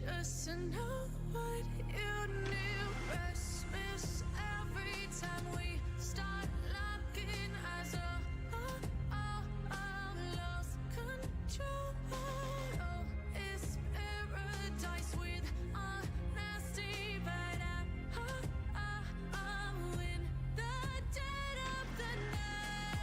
just to know what you knew. Restless every time we start locking eyes. Lost control. Oh, it's paradise with honesty, but I'm in the dead of the night.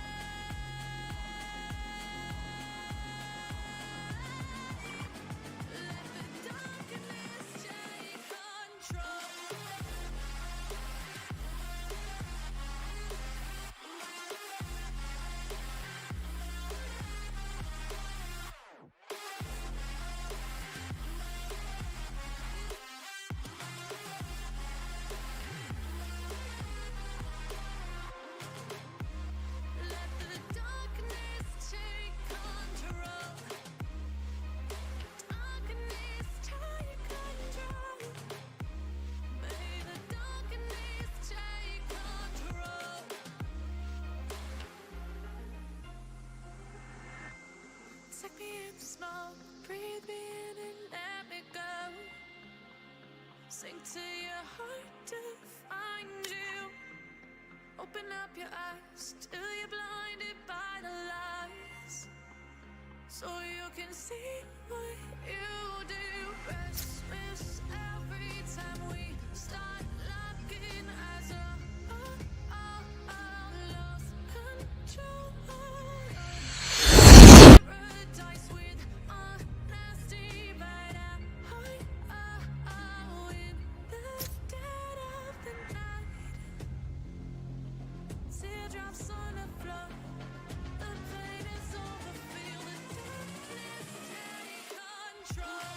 Let the darkness take control. Let the darkness take control. Darkness take control. May the darkness take control. Take me in the smoke, breathe me in and let me go. Sink to your heart to find you. Open up your eyes till you're blinded by the lies, so you can see what you do. Restless every time we start locking eyes. Lost control. Paradise with honesty, but I'm in the dead of the night. Teardrops on the floor. The pain is over. Feel the darkness take control.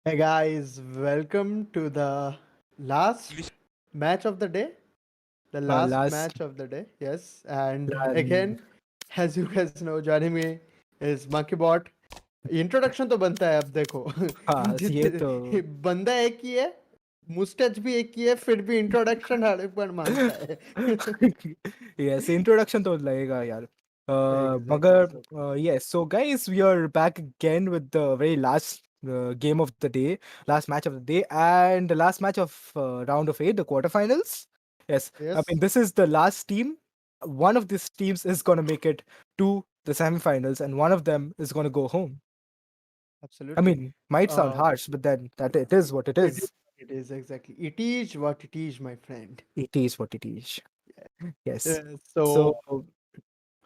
Hey guys, welcome to the last match of the day. The last Last match of the day, yes. And um, again, as you guys know, joining me is Monkey Bot. Introduction तो बनता है अब देखो हाँ ये तो जितने बंदा एक ही है, मुस्टच भी एक ही है, फिर भी इंट्रोडक्शन हर एक बार मांगता है yes, introduction तो लगेगा यार. exactly. So मगर yes, so guys, we are back again with the very last game of the day, last match of the day, and the last match of round of 8, the quarterfinals. Yes, I mean yes, this is the last team. One of these teams is gonna make it to the semifinals, and one of them is gonna go home. I absolutely. mean, might sound Uh, harsh, but then that it is what it it is is. what it is exactly. It is what it is, my friend. It is what it is. Yes. So So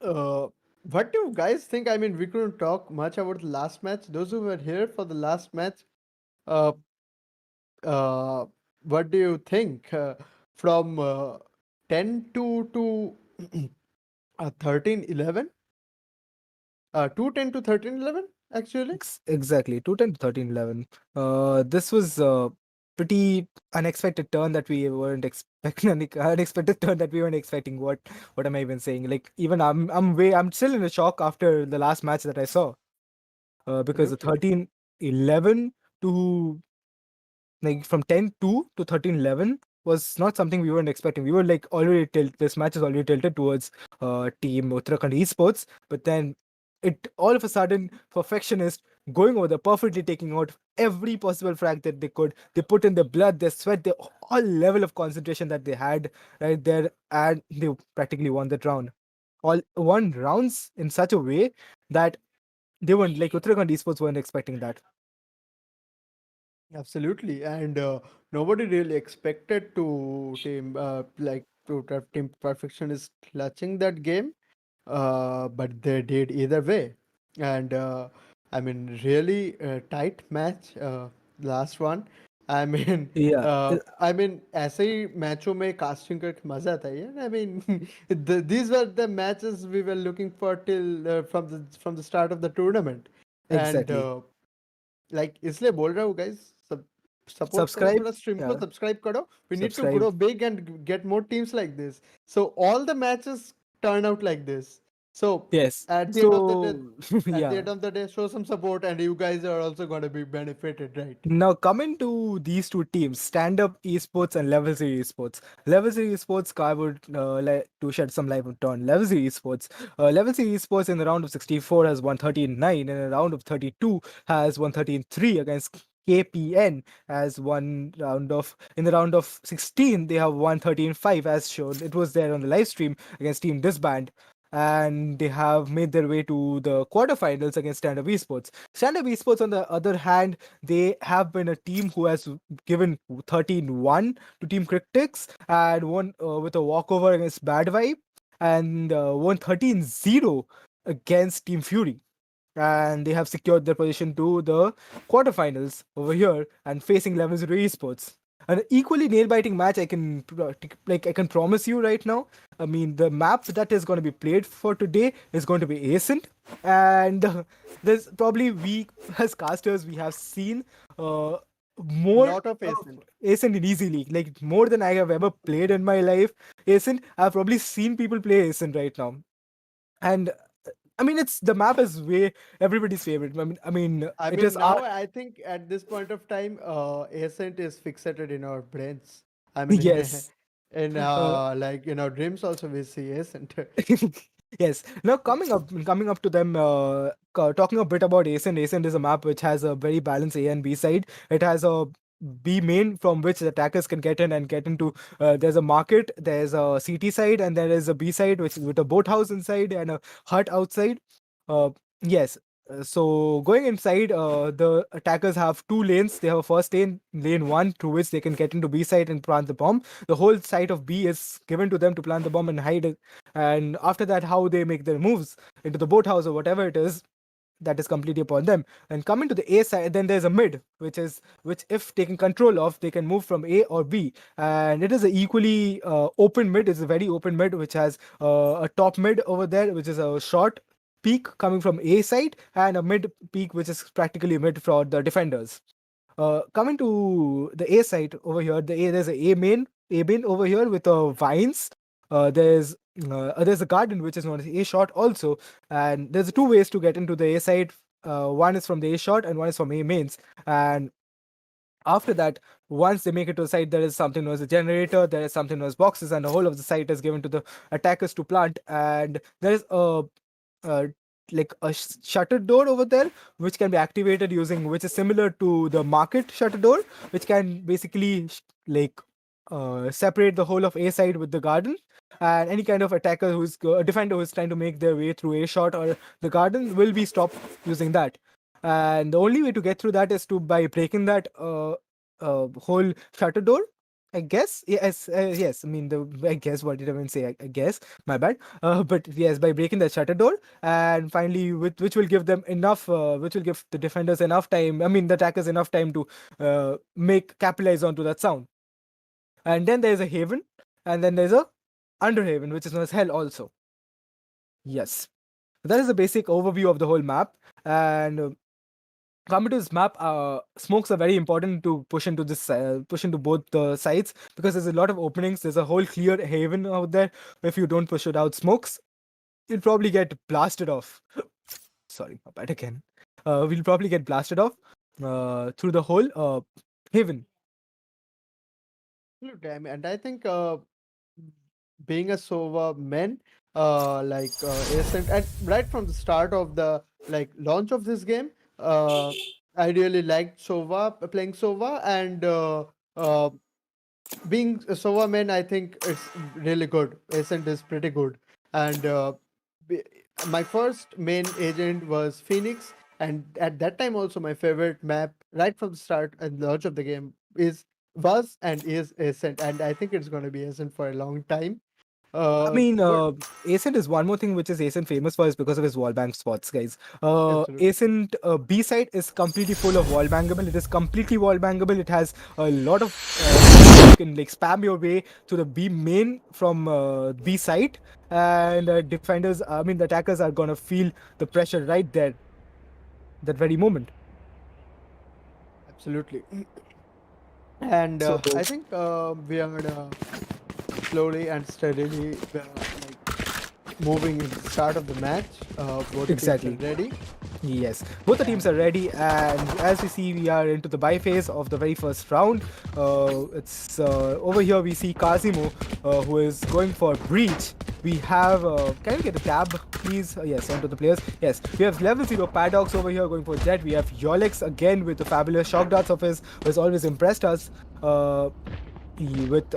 Uh, what do you guys think? I mean, we couldn't talk much about the last match. Those who were here for the last match, uh, uh, what do you think? From 10 to 13-11? 2-10 to 13-11, actually? exactly 210 to 1311. This was a pretty unexpected turn that we weren't expecting. Unexpected turn that we weren't expecting. What am I even saying? Like even I'm still in a shock after the last match that I saw. Because the Absolutely. 13-11 to like from 10-2 to 13-11 was not something we weren't expecting. We were like already tilted. This match is already tilted towards team Uttarakhand Esports, but then it all of a sudden perfectionist going over there, perfectly taking out every possible frag that they could. They put in their blood, their sweat, their all level of concentration that they had right there, and they practically won that round. All won rounds in such a way that they weren't like Uttarakhand Esports weren't expecting that. Absolutely, and nobody really expected to team team perfection is clutching that game, but they did either way, and I mean really tight match. Last one, I mean, Yeah, I mean ऐसे ही मैचों में casting करके मजा आता है यार. I mean, these were the matches we were looking for till from the start of the tournament, and exactly. Like इसलिए बोल रहा हूँ गाइस सब सपोर्ट करो Subscribe. थोड़ा स्ट्रीम को Yeah, सब्सक्राइब करो we need to subscribe. Grow big and get more teams like this so all the matches turn out like this so Yes. at the end of the day So at the yeah. end of the day show some support and you guys are also going to be benefited, right? Now coming to these two teams, StandUp Esports and LevelZero Esports. LevelZero Esports, I would like to shed some light on LevelZero Esports. LevelZero Esports in the round of 64 has won 13-9, and in the round of 32 has won 13-3 against KPN. Has one round of In the round of 16 they have won 13-5 as shown. It was there on the live stream against Team Disband. And they have made their way to the quarterfinals against StandUp Esports. StandUp Esports, on the other hand, they have been a team who has given 13-1 to Team Critics and won with a walkover against Bad Vibe, and won 13-0 against Team Fury. And they have secured their position to the quarterfinals over here and facing LevelZero Esports. An equally nail-biting match, I can promise you right now. I mean, the map that is going to be played for today is going to be Ascent, and there's probably we as casters we have seen uh, more Lot of of ascent. Ascent in Easy League, like more than I have ever played in my life. Ascent, I've probably seen people play Ascent right now, and I mean, it's the map is way everybody's favorite. I It mean is our now I think at this point of time ascent is fixated in our brains. I mean yes. in Uh, like in our dreams also we see ascent. yes. Now coming up to them, talking a bit about Ascent. Ascent is a map which has a very balanced A and B side. It has a B main from which the attackers can get in and get into. There's a market, there's a CT side, and there is a B side which with a boathouse inside and a hut outside. Uh, yes. So going inside, the attackers have two lanes. They have a first lane, lane one, through which they can get into B side and plant the bomb. The whole side of B is given to them to plant the bomb and hide it. And after that, how they make their moves into the boathouse or whatever it is, that is completely upon them. And coming to the A side, then there's a mid, which if taken control of, they can move from A or B. And it is a equally open mid. It's a very open mid which has a top mid over there, which is a short peak coming from A side, and a mid peak which is practically mid for the defenders. Coming to the A side over here, there's A main over here with vines. Uh, there's there's a garden which is known as A shot also, and there's two ways to get into the A side. One is from the A shot and one is from A mains. And after that, once they make it to the site, there is something known as a generator, there is something known as boxes, and the whole of the site is given to the attackers to plant. And there is a shutter door over there which can be activated using, which is similar to the market shutter door, which can basically separate the whole of A side with the garden. And any kind of attacker a defender who is trying to make their way through A shot or the garden will be stopped using that. And the only way to get through that is to by breaking that whole shutter door, I guess. Yes, I mean, I guess, what did I even say? I guess, my bad. But yes, by breaking that shutter door, and finally, which will give them enough, which will give the defenders enough time. I mean, the attackers enough time to make capitalize onto that sound. And then there's a haven, and then there's a underhaven, which is known as hell also. Yes, that is a basic overview of the whole map. And coming to this map, smokes are very important to push into both the sides, because there's a lot of openings. There's a whole clear haven out there. If you don't push it out smokes, you'll probably get blasted off. Sorry, my bad again. We'll probably get blasted off through the whole haven. Absolutely. I mean, and I think being a Sova men, Ascent, and right from the start of the like launch of this game, I really liked Sova playing Sova, and uh, being a Sova main, I think it's really good. Ascent is pretty good, and b- my first main agent was Phoenix, and at that time also my favorite map right from the start and launch of the game was and is Ascent, and I think it's going to be Ascent for a long time. I mean, But Ascent is one more thing which is Ascent famous for is because of his wallbang spots, guys. absolutely, Ascent B side is completely full of wallbangable. It is completely wallbangable. It has a lot of you can like spam your way to the B main from B side, and defenders, I mean, the attackers are gonna feel the pressure right there, that very moment. absolutely, and So I think we are slowly and steadily moving in the start of the match. Both the teams are exactly. ready. Yes, both the teams are ready, and as we see, we are into the buy phase of the very first round. It's over here. We see Kazimo, who is going for breach. We have. Can we get a tab, please? Yes, onto the players. Yes, we have LevelZero Paradox over here going for Jet. We have Yolex again with the fabulous shock darts of his, who has always impressed us. With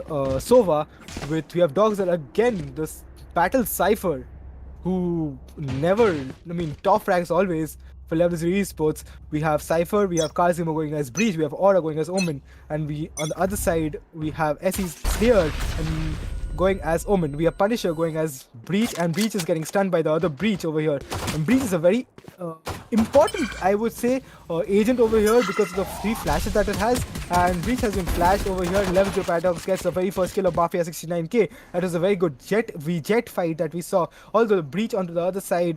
Sova, with we have Dogs that again this battle Cipher, who never, I mean, top ranks always for LevelZero Esports. We have Cypher, we have Kazimo going as Breach, we have Aura going as Omen, and we on the other side we have SE's Slayer and going as Omen. We have Punisher going as Breach, and Breach is getting stunned by the other Breach over here. And Breach is a very important, I would say, agent over here because of the three flashes that it has. And Breach has been flashed over here. And LevelZero Paradox gets the very first kill of Mafia 69k. That was a very good Jet fight that we saw. Although the Breach onto the other side,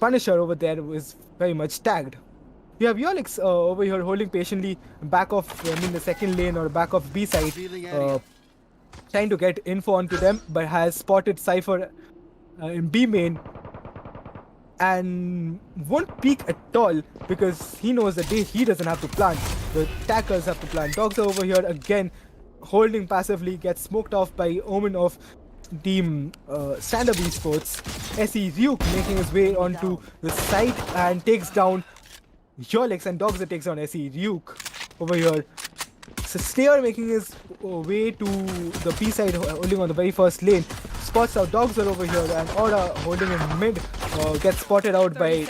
Punisher over there was very much tagged. We have Yolix over here holding patiently back of, the second lane or back of B side, trying to get info onto them, but has spotted Cypher in B main and won't peek at all because he knows that he doesn't have to plant. The attackers have to plant. Dogs are over here again, holding passively, gets smoked off by Omen of team StandUp Esports. SE Ryuk making his way onto the site and takes down Yolex, and Dogs that takes down SE Ryuk over here. So Slayer making his way to the B side, holding on the very first lane. Spots out Dogs are over here, and Aura holding in mid gets spotted out by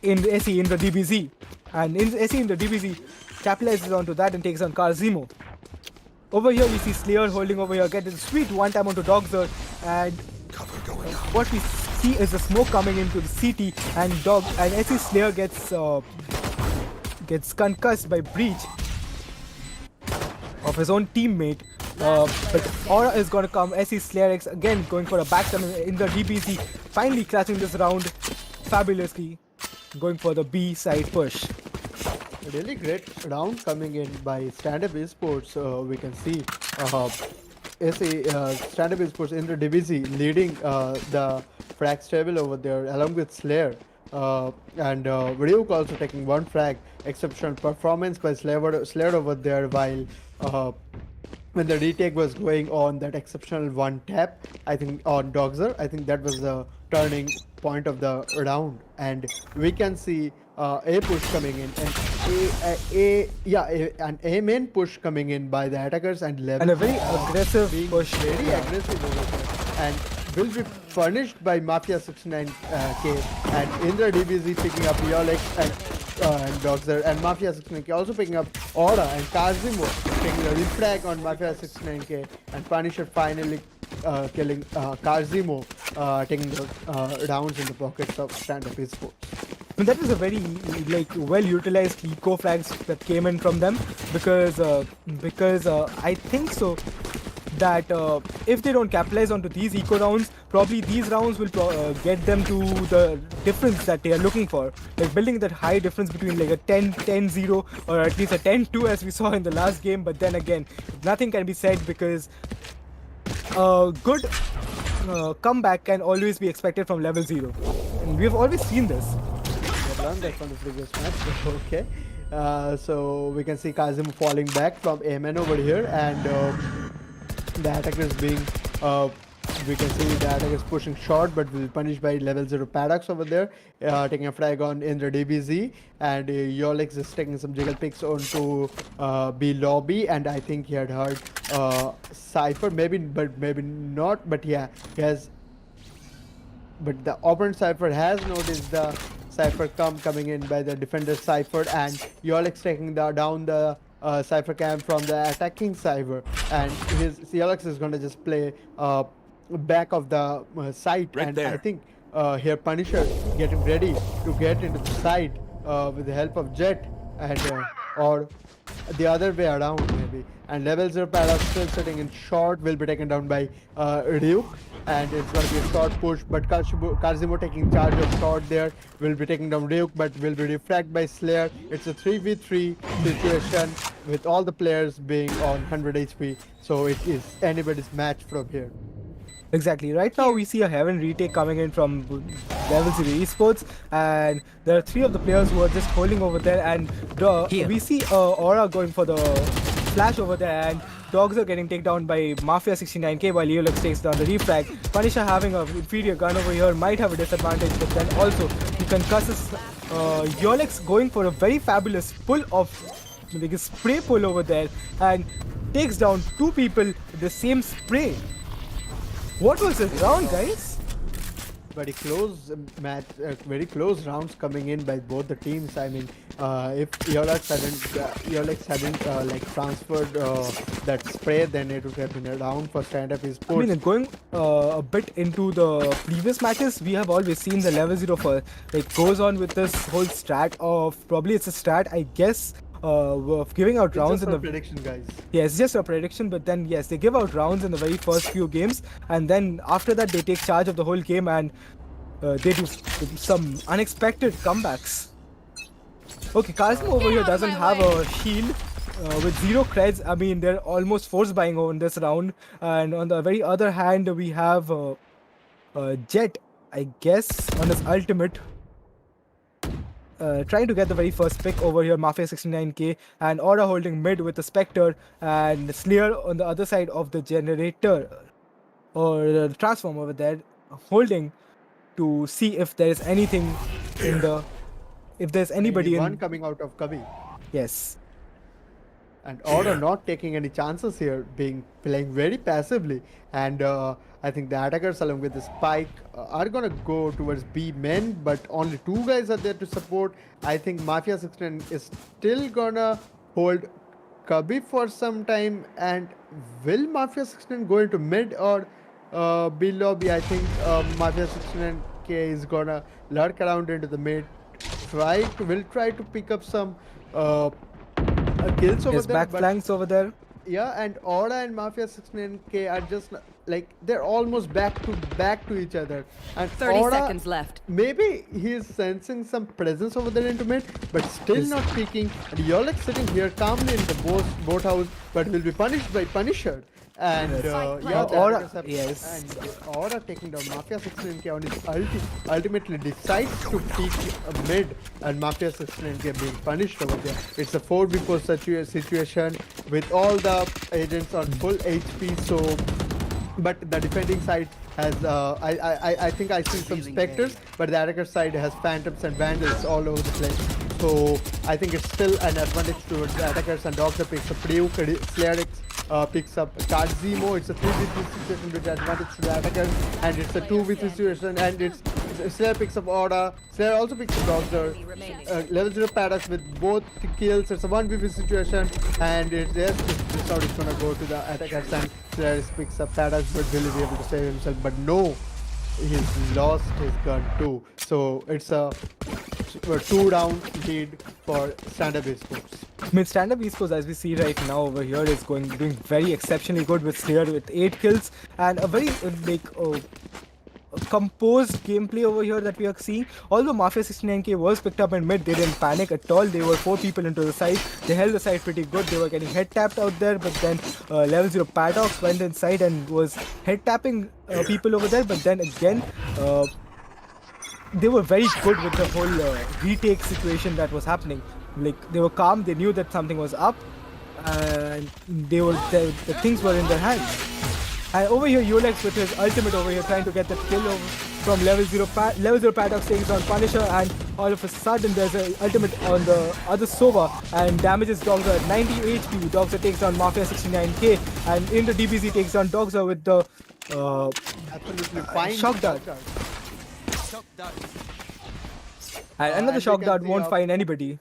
SE in the DBZ. And SE in the DBZ capitalizes onto that and takes on Kazimo. Over here we see Slayer holding over here, getting sweet one time onto Dogzer, and what we see is the smoke coming into the CT, and SE Slayer gets concussed by Breach of his own teammate. But Aura is going to come. SE Slayer X again going for a backstab in the DBZ, finally catching this round fabulously, going for the B side push. A really great round coming in by StandUp Esports. We can see StandUp Esports in the division leading the frag table over there along with Slayer. And Ryuk also taking one frag. Exceptional performance by Slayer over there, while when the retake was going on, that exceptional one tap, I think on Dogzer, I think that was the turning point of the round, and we can see a push coming in, and an A main push coming in by the attackers, and level And a very aggressive being push. very aggressive over there, and will be punished by Mafia 69k, and Indra DBZ picking up Yolex and Dogzer, and Mafia 69k also picking up Aura, and Kazimo taking a refrag on Mafia 69k, and Punisher finally killing Kazimo, taking the rounds in the pockets of StandUp Esports. And that was a very well utilized eco flags that came in from them because I think so that if they don't capitalize onto these eco rounds, probably these rounds will get them to the difference that they are looking for, like building that high difference between like a 10-0 or at least a 10-2 as we saw in the last game. But then again, nothing can be said because good comeback can always be expected from LevelZero, and we have always seen this. Learned that from the previous match. Okay, so we can see Kazim falling back from Amen over here, and the attackers being we can see the attack is pushing short, but will be punished by LevelZero Paradox over there, taking a frag on in the DBZ, and Yolex is taking some jiggle picks onto B lobby, and I think he had heard Cypher, maybe, but maybe not, but yeah, he has. But the opponent Cypher has noticed the Cypher coming in by the defender Cypher, and Yolex taking down the Cypher camp from the attacking Cypher, and his Yolex is gonna just play back of the site, Right and there. I think here Punisher getting ready to get into the site with the help of Jet, and or the other way around maybe. And LevelZero Paradox still sitting in short, will be taken down by Ryuk, and it's going to be a short push, but Kazimo taking charge of short there, will be taking down Ryuk, but will be refragged by Slayer. It's a 3v3 situation with all the players being on 100 HP, so it is anybody's match from here. Exactly. Right now we see a Heaven retake coming in from LevelZero Esports, and there are 3 of the players who are just holding over there, and we see Aura going for the flash over there, and Dogs are getting taken down by Mafia 69k while Eolux takes down the refrag. Punisher having an inferior gun over here might have a disadvantage, but then also he concusses Eolux going for a very fabulous pull of like a spray pull over there, and takes down 2 people with the same spray. What was this round, guys? Very close match, very close rounds coming in by both the teams. I mean, if Yolex hadn't like transferred that spray, then it would have been a round for StandUp Esports. I mean, going a bit into the previous matches, we have always seen the LevelZero for like goes on with this whole strat of probably it's a strat, I guess. Of giving out rounds just in the prediction, guys. Yeah, it's just a prediction, but then yes, they give out rounds in the very first few games, and then after that they take charge of the whole game, and they do some unexpected comebacks. Okay, Kazmo over here doesn't have a shield with 0 creds. I mean, they're almost force buying on this round, and on the very other hand, we have Jet, I guess, on his ultimate. Trying to get the very first pick over here, Mafia 69k, and Aura holding mid with the Spectre, and Slayer on the other side of the generator or the transform over there, holding to see if there is anything in the, if there's anybody One in. coming out of Kavi. Yes. And Aura not taking any chances here, playing very passively, and I think the attackers along with the Spike are gonna go towards B men, but only 2 guys are there to support. I think Mafia 16 is still gonna hold Kabi for some time, and will Mafia 16 go into mid or B lobby? I think Mafia 16k is gonna lurk around into the mid, will try to pick up some kills over His there. back flanks over there. Yeah, and Aura and Mafia 69k are just like they're almost back to each other. And 30 Aura, seconds left. maybe he is sensing some presence over there into mid, but still not peeking. And Yolex sitting here calmly in the boat house, but will be punished by Punisher. And yeah, the Aura- attackers have- yes. and Aura taking down Mafia 16k on his ultimately decides to peek mid, and Mafia 16k being punished over there. It's a 4v4 situation with all the agents on full HP, so but the defending side has I think I see some Spectres, but the attacker side has Phantoms and Vandals all over the place. So I think it's still an advantage towards the attackers, and Doctor picks up Ryuk, Slayer picks up Kazimo. It's a 3v3 situation with advantage to the attackers, and it's a 2v3 situation, and it's Slayer picks up Aura. Slayer also picks up Doctor. LevelZero Paradox with both kills. It's a 1v3 situation, and it's yes, this round is gonna go to the attackers, and Slayer picks up Paradox, but will he be able to save himself? But no, he's lost his gun too. So it's a 2-round lead for StandUp Esports. I mean, StandUp Esports, as we see right now over here, is doing very exceptionally good with Slayer with 8 kills, and a very composed gameplay over here that we are seeing. Although Mafia 69k was picked up in mid, they didn't panic at all. They were 4 people into the side. They held the side pretty good. They were getting head tapped out there, but then LevelZero Paradox went inside and was head tapping people over there. But then again, they were very good with the whole retake situation that was happening. Like, they were calm. They knew that something was up, and the things were in their hands. And over here, Yolex with his ultimate over here trying to get that kill over from LevelZero. LevelZero Paradox takes on Punisher, and all of a sudden there's an ultimate on the other Sova and damages Dogza at 90 HP. Dogza takes on Mafia 69k, and in the DBZ takes on Dogza with the Absolutely fine. shock dart. And another and shock we can dart see won't a- find anybody.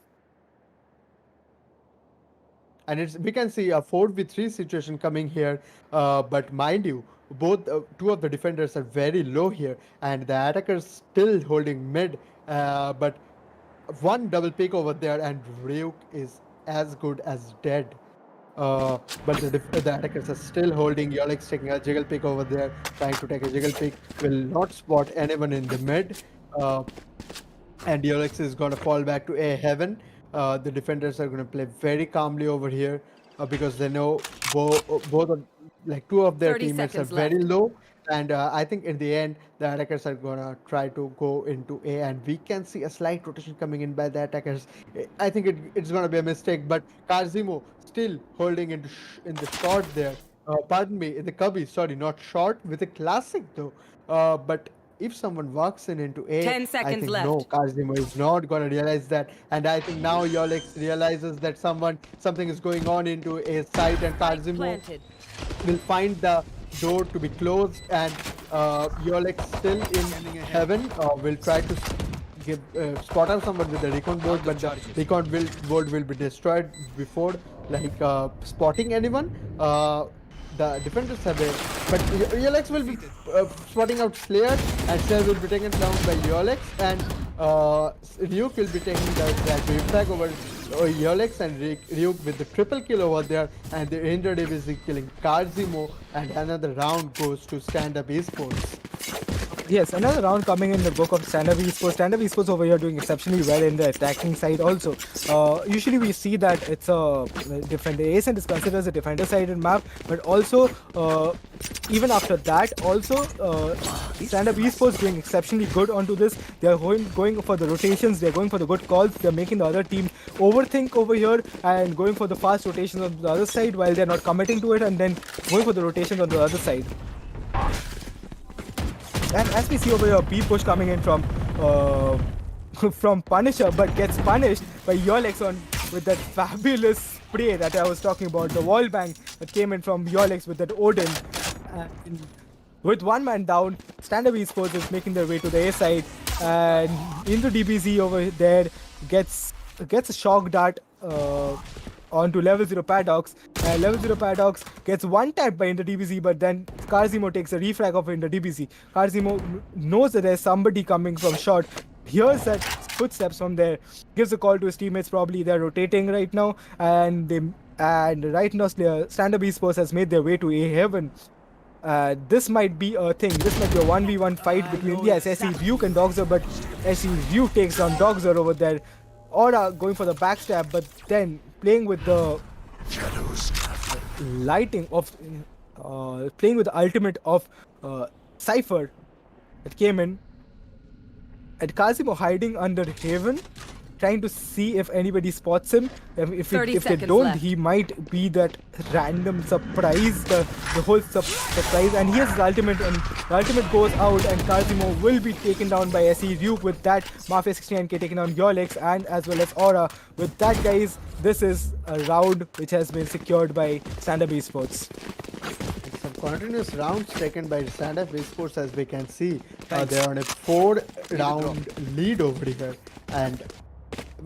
And we can see a 4v3 situation coming here, but mind you, two of the defenders are very low here, and the attackers still holding mid, but one double pick over there, and Ryuk is as good as dead. But the attackers are still holding. Yolex taking a jiggle pick over there, trying to take a jiggle pick, will not spot anyone in the mid. And Yolex is going to fall back to A heaven. The defenders are going to play very calmly over here because they know both of, like, two of their 30 teammates are seconds very left. low. And I think in the end, the attackers are going to try to go into A, and we can see a slight rotation coming in by the attackers. I think it's going to be a mistake, but Karzimo still holding in the short there. Pardon me, in the cubby, sorry, not short, with a classic though. But if someone walks into A, 10 I seconds think left. no, Kazimo is not going to realize that. And I think now Yolex realizes that something is going on into A site, and Spike Kazimo planted. will find the door to be closed, and Yolex still in heaven will try to give spot out someone with the recon board, but the recon board will be destroyed before spotting anyone. The defenders have it, but Yolex will be spotting out Slayer, and Slayer will be taken down by Yolex, and Ryuk will be taking that wave tag over Yolex, and Ryuk with the triple kill over there, and the Indra is killing Karzimo, and another round goes to StandUp Esports. Yes, another round coming in the book of StandUp Esports. StandUp Esports over here doing exceptionally well in the attacking side also. Usually we see that it's a defender. Ascent is considered as a defender-sided map, but also even after that, also StandUp Esports doing exceptionally good onto this. They are going for the rotations. They are going for the good calls. They are making the other team overthink over here and going for the fast rotations on the other side while they are not committing to it, and then going for the rotations on the other side. And as we see over here, B push coming in from from Punisher, but gets punished by Yolex on with that fabulous spray that I was talking about, the wall bang that came in from Yolex with that Odin. And with one man down, StandUp Esports is making their way to the A side, and into DBZ over there gets a shock dart onto LevelZero Paradox, and LevelZero Paradox gets one tapped by Inter DBZ, but then Karzimo takes a refrag of Inter DBZ. Karzimo knows that there's somebody coming from short, hears that footsteps from there, gives a call to his teammates. Probably they're rotating right now, and right now StandUp Esports has made their way to A heaven. This might be a thing. This might be a 1v1 fight between SE Ryuk and Dogzer, but SE Ryuk takes on Dogzer over there. Aura going for the backstab, but then playing with the lighting of playing with the ultimate of Cypher that came in, and Kazimo hiding under Haven, trying to see if anybody spots him. If 30 they seconds don't, left. he might be that random surprise, the whole surprise. And here's his ultimate, and the ultimate goes out, and Kazimo will be taken down by SE Ryuk with that. Mafia 69k taking on Yolex, and as well as Aura. With that, guys, this is a round which has been secured by StandUp Esports. Some continuous rounds taken by StandUp Esports, as we can see. They're on a 4-round lead over here. And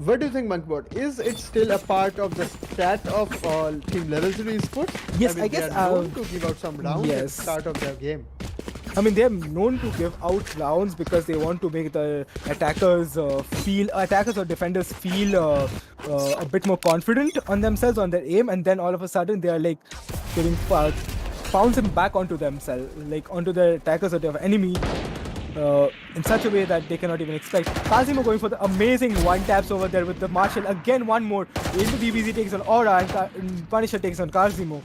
what do you think, Monkbot? Is it still a part of the stat of Team LevelZero Esports? Yes, I I guess, they are known to give out some rounds at the yes. start of their game. I mean, they're known to give out rounds because they want to make the attackers or defenders feel a bit more confident on themselves, on their aim, and then all of a sudden they are like getting bouncing back onto themselves, like onto the attackers or the enemy. In such a way that they cannot even expect. Kazimo going for the amazing one taps over there with the Marshall. Again, one more. Into DBZ takes on Aura, and Punisher takes on Kazimo.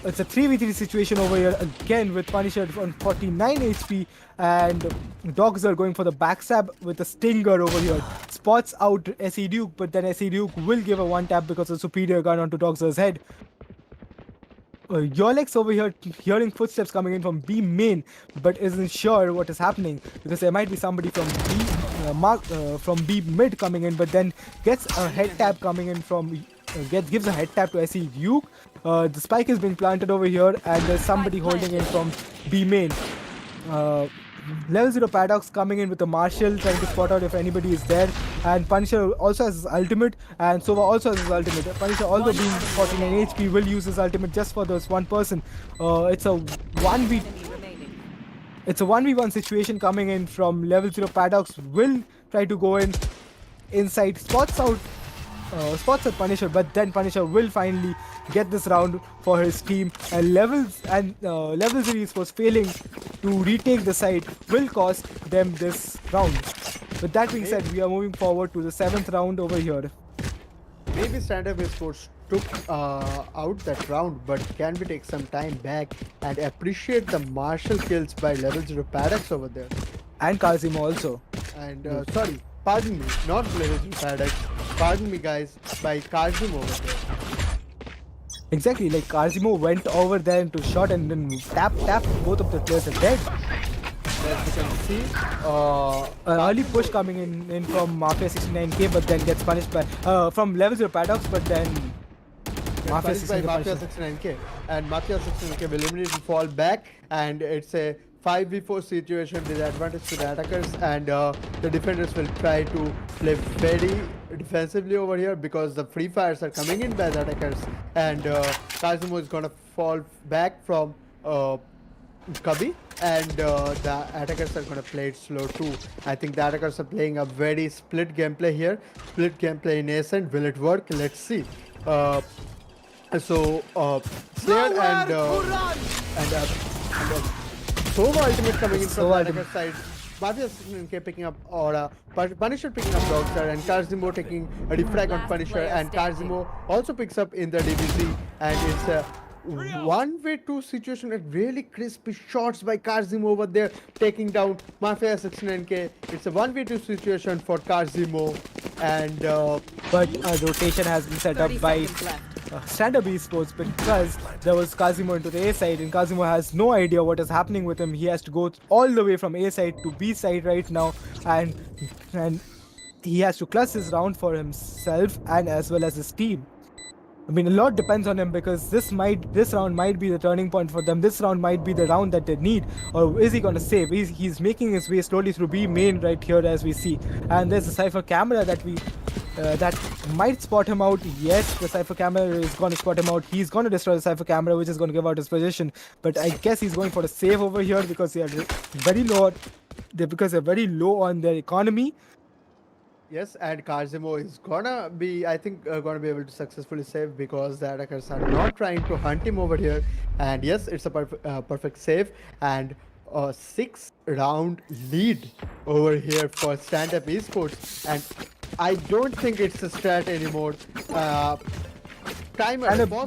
It's a 3v3 situation over here again with Punisher on 49 HP, and Dogs are going for the backstab with a Stinger over here. Spots out SE Duke, but then SE Duke will give a one tap because of superior gun onto Dog's head. Yolex over here hearing footsteps coming in from B main, but isn't sure what is happening because there might be somebody from from B mid coming in, but then gets a head tap coming in from gives a head tap to SE Duke. The spike is being planted over here, and there's somebody holding in from B main. LevelZero Paradox coming in with a Marshall, trying to spot out if anybody is there, and Punisher also has his ultimate, and Sova also has his ultimate. Punisher, although being 49 HP, will use his ultimate just for this one person. It's a 1v. It's a 1v1 situation coming in from LevelZero Paradox. Will try to go in inside, spots out Punisher, but then Punisher will finally get this round for his team, and LevelZero Esports failing to retake the site will cost them this round. With that being said, we are moving forward to the 7th round over here. Maybe StandUp Esports took out that round, but can we take some time back and appreciate the martial kills by LevelZero Paradox over there? And Kazim also. And sorry, pardon me, not LevelZero Paradox. Pardon me, guys, by Kazim over there. Exactly, like Karzimo went over there into shot and then tap both of the players are dead. As you can see, An early push coming in from Mafia 69k, but then gets punished by from LevelZero Paradox, but then Mafia punished by 69k Mafia punished. 69k, and Mafia 69k will immediately fall back, and it's a 5v4 situation with advantage to the attackers, and the defenders will try to play very defensively over here because the free fires are coming in by the attackers, and Kazimo is gonna fall back from Kabi, and the attackers are gonna play it slow too. I think the attackers are playing a very split gameplay here, split gameplay in Ascent. Will it work? Let's see. Slayer and Sova ultimate coming in from the attacker side. Mafia 69k picking up Aura, Punisher picking up Dogstar, and Karzimo taking a defrag on Punisher, and Karzimo also picks up in the DBZ, and it's a 1v2 situation at really crispy shots by Karzimo over there, taking down Mafia 69k. It's a 1v2 situation for Karzimo, and But a rotation has been set up by StandUp Esports because there was Kazimo into the A side, and Kazimo has no idea what is happening with him. He has to go all the way from A side to B side right now, and he has to clutch his round for himself and as well as his team. I mean, a lot depends on him because this round might be the turning point for them. This round might be the round that they need. Or is he gonna save? He's making his way slowly through B main right here as we see. And there's a Cypher camera that might spot him out. Yes, the Cypher camera is gonna spot him out. He's gonna destroy the Cypher camera, which is gonna give out his position. But I guess he's going for a save over here because they are very low. Because they're very low on their economy. yes, and Karzimo is gonna be, I think, gonna be able to successfully save because the attackers are not trying to hunt him over here. And yes, it's a perfect save, and a 6-round lead over here for StandUp Esports. And I don't think it's a strat anymore. Boss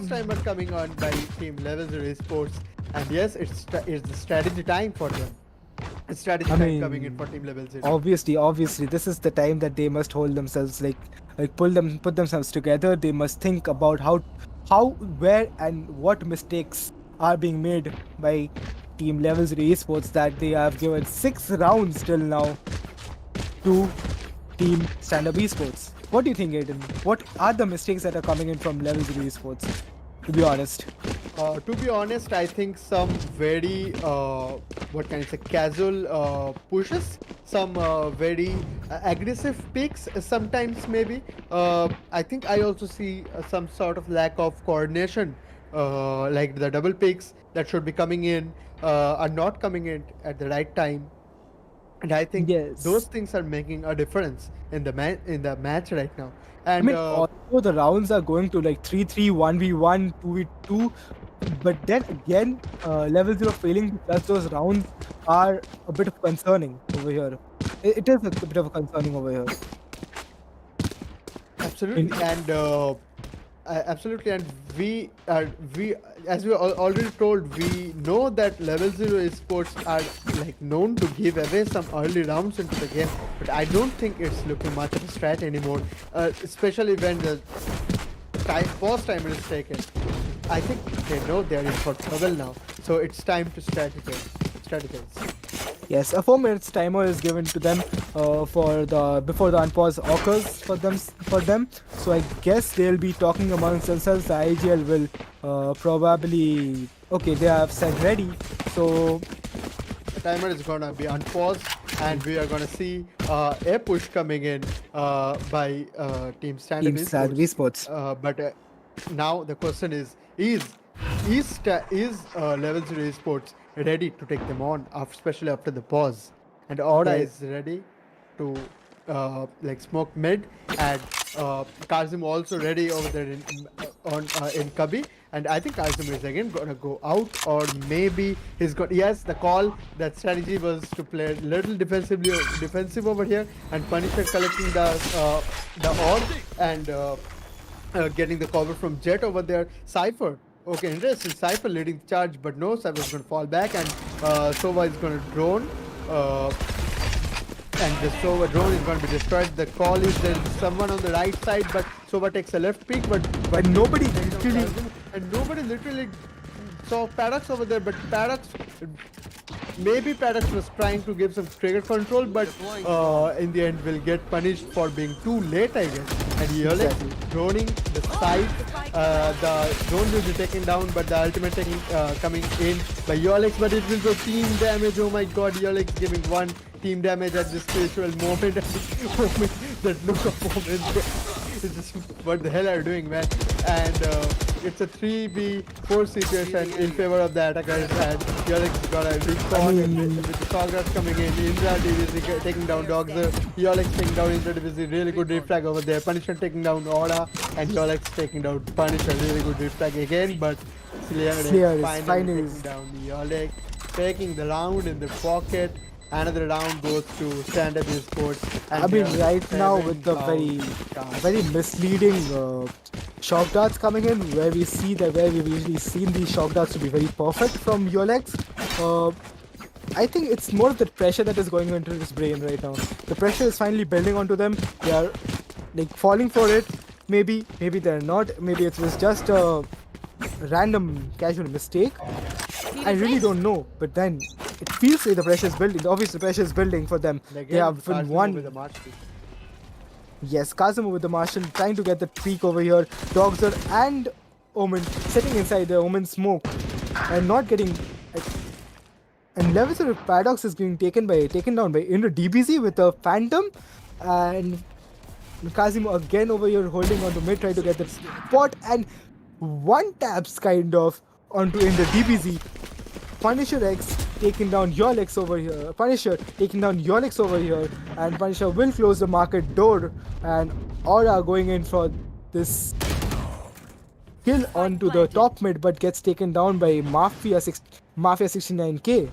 timer coming on by team LevelZero Esports, and yes, it's the strategy time for them. It's strategy time coming in for team LevelZero. Obviously, this is the time that they must hold themselves like put themselves together. They must think about how, where, and what mistakes are being made by team LevelZero Esports that they have given 6 rounds till now to team StandUp Esports. What do you think, Aiden? What are the mistakes that are coming in from LevelZero Esports? To be honest. To be honest, I think some very what can I say, casual pushes, some very aggressive picks sometimes maybe. I think I also see some sort of lack of coordination, like the double picks that should be coming in are not coming in at the right time. And I think those things are making a difference in the match right now. And I mean, although the rounds are going to like 3-3, 1v1, 2v2, but then again, LevelZero failing to clutch those rounds are a bit of concerning over here. It is a bit of concerning over here. Absolutely, and we as we already told, we know that LevelZero Esports are like known to give away some early rounds into the game, but I don't think it's looking much of a strat anymore, especially when the boss timer is taken. I think they know they're in for trouble now. So it's time to strategize. Yes, a 4 minutes timer is given to them for the before the unpause occurs for them. So I guess they'll be talking amongst themselves. The IGL will probably they have said ready. So The timer is gonna be unpaused, and we are gonna see a push coming in by Team Team StandUp StandUp Esports. But now the question is LevelZero Esports ready to take them on, especially after the pause? And Aura Yeah. is ready to like smoke mid, and Kazim also ready over there in Kabi. And I think Kazim is again gonna go out, or maybe he's got. Yes, the call, that strategy was to play a little defensive over here, and Punisher collecting the orb and getting the cover from Jet over there. Cypher. Okay, interesting. Cypher leading the charge, but no, Cypher's going to fall back, and Sova is going to drone. And the Sova drone is going to be destroyed. The call is there's someone on the right side, but Sova takes a left peek, but nobody literally saw Paradox over there, but Paradox. Maybe Paradox was trying to give some trigger control, but in the end will get punished for being too late, I guess. And Yolex droning the side. The drone will be taken down, but the ultimate coming in by Yolex, but it will go team damage. Oh my god, Yolex giving one team damage at this crucial moment. That look of moment. It's just, what the hell are you doing, man? And it's a 3v4 situation in favor of the attackers, and Yolex got a respawn with the Sawgrass coming in. Indra DVZ taking down Dogzer. Yolex taking down Indra DVZ. Really good refrag over there. Punisher taking down Aura, and Yolex taking down Punisher. Really good refrag again, but Slayer is finally taking down Yolex, taking the round in the pocket. Another round goes to StandUp Esports. I mean, right now with the very misleading shock darts coming in, where we've usually seen these shock darts to be very perfect from Yolex. I think it's more of the pressure that is going into his brain right now. The pressure is finally building onto them. They are like falling for it. Maybe they're not. Maybe it was just a random casual mistake. I really don't know, but then it feels like the pressure is building. Obviously, the pressure is building for them. They have been one. Yes, Kazuma with the Marshal trying to get the peak over here. Dogzer and Omen sitting inside the Omen smoke and not getting. And LevelZero Paradox is being taken down by Indra DBZ with a Phantom, and Kazuma again over here holding on to mid, trying to get the spot, and one taps kind of onto Indra DBZ. Punisher X taking down Yolex over here. Punisher taking down Yolex over here, and Punisher will close the market door, and Aura going in for this kill onto the top mid, but gets taken down by Mafia 69k.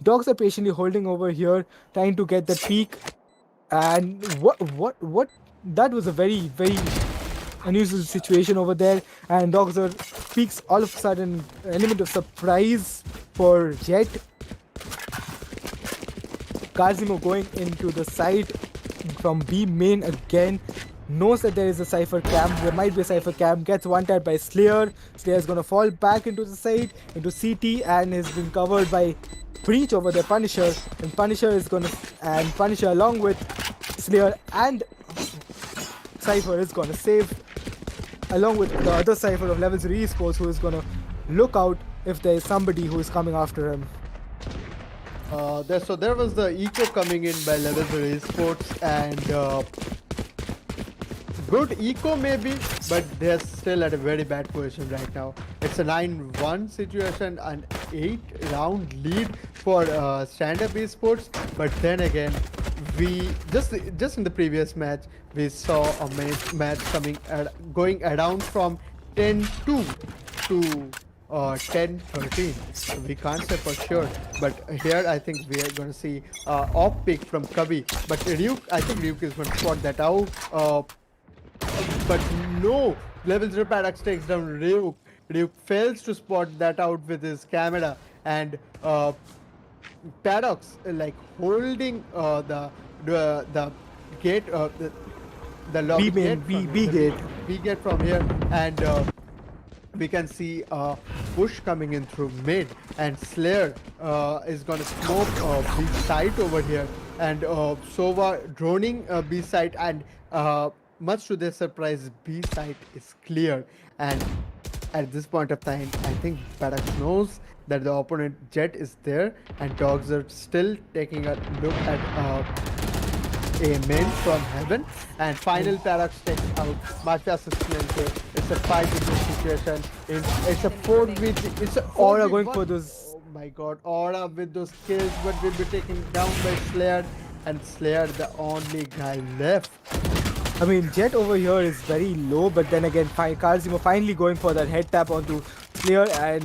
Dogs are patiently holding over here, trying to get the peak, and what? That was a very unusual situation over there, and Dogs are peaks all of a sudden. Element of surprise for Jet. Kazimo going into the side from B main again. Knows that there is a Cypher camp. There might be a Cypher camp. Gets one tapped by Slayer. Slayer is gonna fall back into the side, into CT, and is being covered by Breach over the Punisher. And Punisher along with Slayer and Cypher is gonna save, along with the other Cypher of LevelZero Esports, who is gonna look out if there is somebody who is coming after him. There was the eco coming in by LevelZero Esports, and good eco maybe, but they're still at a very bad position right now. It's a 9-1 situation, an 8-round lead for StandUp Esports, but then again, we just in the previous match we saw a match going around from 10-2 to 10-13. So we can't say for sure, but here I think we are going to see off pick from Kabi, but I think Ryuk is going to spot that out. But no, LevelZero Paradox takes down Ryuk. Ryuk fails to spot that out with his camera, and Paradox like holding the gate, the lobby B gate, gate. B gate from here, and we can see push coming in through mid, and Slayer is gonna smoke B site over here, and Sova droning B site, and much to their surprise, B site is clear. And at this point of time, I think Parax knows that the opponent Jet is there, and dogs are still taking a look at a main from heaven, and final Parax takes out Mafia 69K. It's a 5v2 situation. It's a 4v3. It's a Aura 4v1. going for those. Oh my god, Aura with those kills, but will be taken down by Slayer, and Slayer the only guy left. I mean, Jet over here is very low, but then again, Karzimo finally going for that head tap onto Slayer, and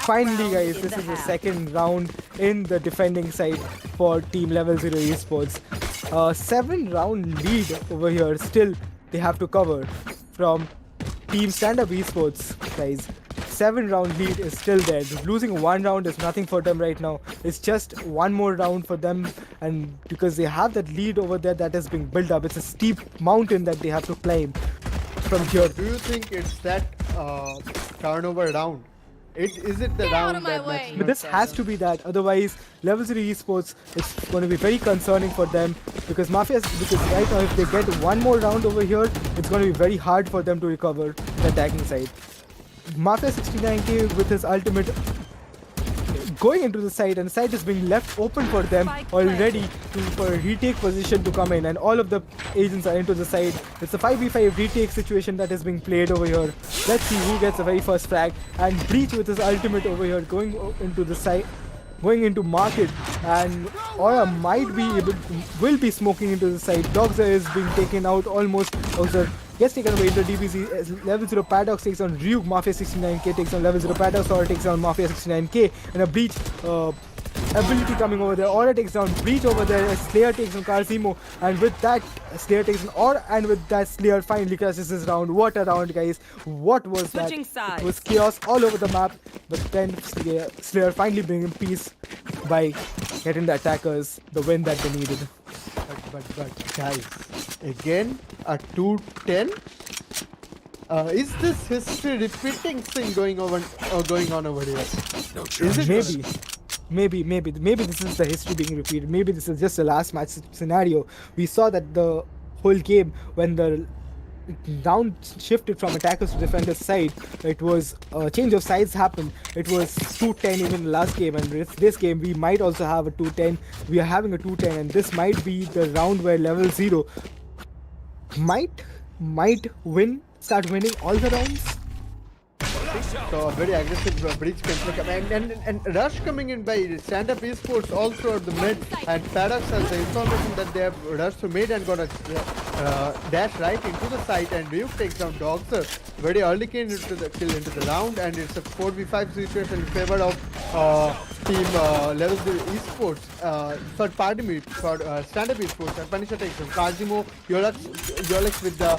finally, guys, this is the second round in the defending side for Team LevelZero Esports. 7-round lead over here. Still, they have to cover from Team StandUp Esports, guys. 7-round lead is still there. Losing 1 round is nothing for them right now. It's just one more round for them, and because they have that lead over there that is being built up, it's a steep mountain that they have to climb from here. Do you think it's that turnover round? Is it the Get out round of my that way. maximum But this has to be that. Otherwise, LevelZero Esports is going to be very concerning for them, because because right now if they get one more round over here, it's going to be very hard for them to recover the attacking side. Mafia 69K with his ultimate going into the side, and the side is being left open for them already for a retake position to come in, and all of the agents are into the side. It's a 5v5 retake situation that is being played over here. Let's see who gets the very first frag, and Breach with his ultimate over here going into the side, going into market, and Aura will be smoking into the side. Dogza is being taken out almost. Also gets taken away into DBZ. As LevelZero Paradox takes on Ryuk. Mafia 69K takes on LevelZero Paradox. Aura takes on Mafia 69K, and a Breach ability coming over there. Aura takes down Breach over there. As Slayer takes on Karzimo, and with that Slayer takes on Aura, and with that Slayer finally crashes this round. What a round, guys! What was Switching that? sides. It was chaos all over the map, but then Slayer finally bringing peace by getting the attackers the win that they needed. But guys, again a 2-10. Is this history repeating thing going on over here? Is it Maybe this is the history being repeated. Maybe this is just the last match scenario. We saw that the whole game, when the round shifted from attackers to defenders side, it was a change of sides happened. It was 2-10 even in the last game, and this game we might also have a 2-10. We are having a 2-10, and this might be the round where LevelZero might start winning all the rounds. So a very aggressive breach can and rush coming in by StandUp Esports all throughout the mid, and Paradox has the information that they have rushed to mid and got a dash right into the site, and Ryuk takes down Dogster very early kill into the round, and it's a 4v5 situation in favor of team LevelZero Esports. Pardon me, for StandUp Esports, and Punisher takes down Kazimo, Yolex with the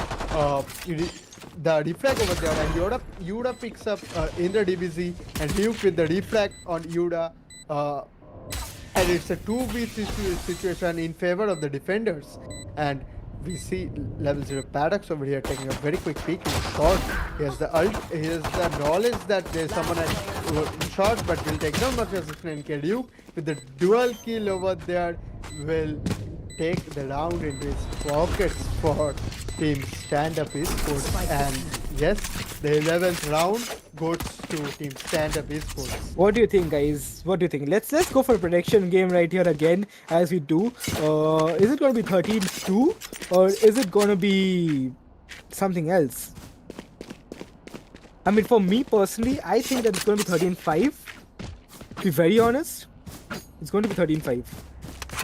refrag over there, and Yuda picks up Indra DBZ, and Ryuk with the refrag on Yuda, and it's a 2v3 situation in favor of the defenders. And we see LevelZero Paradox over here taking a very quick peek in short. He has the knowledge that there's someone at short, but will take down Mafia 69K. Ryuk with the dual kill over there will take the round in his pockets for Team StandUp Esports, and yes, the 11th round goes to Team StandUp Esports. What do you think, guys? What do you think? Let's go for a prediction game right here again, as we do. Is it going to be 13-2, or is it going to be something else? I mean, for me personally, I think that it's going to be 13-5. To be very honest, it's going to be 13-5.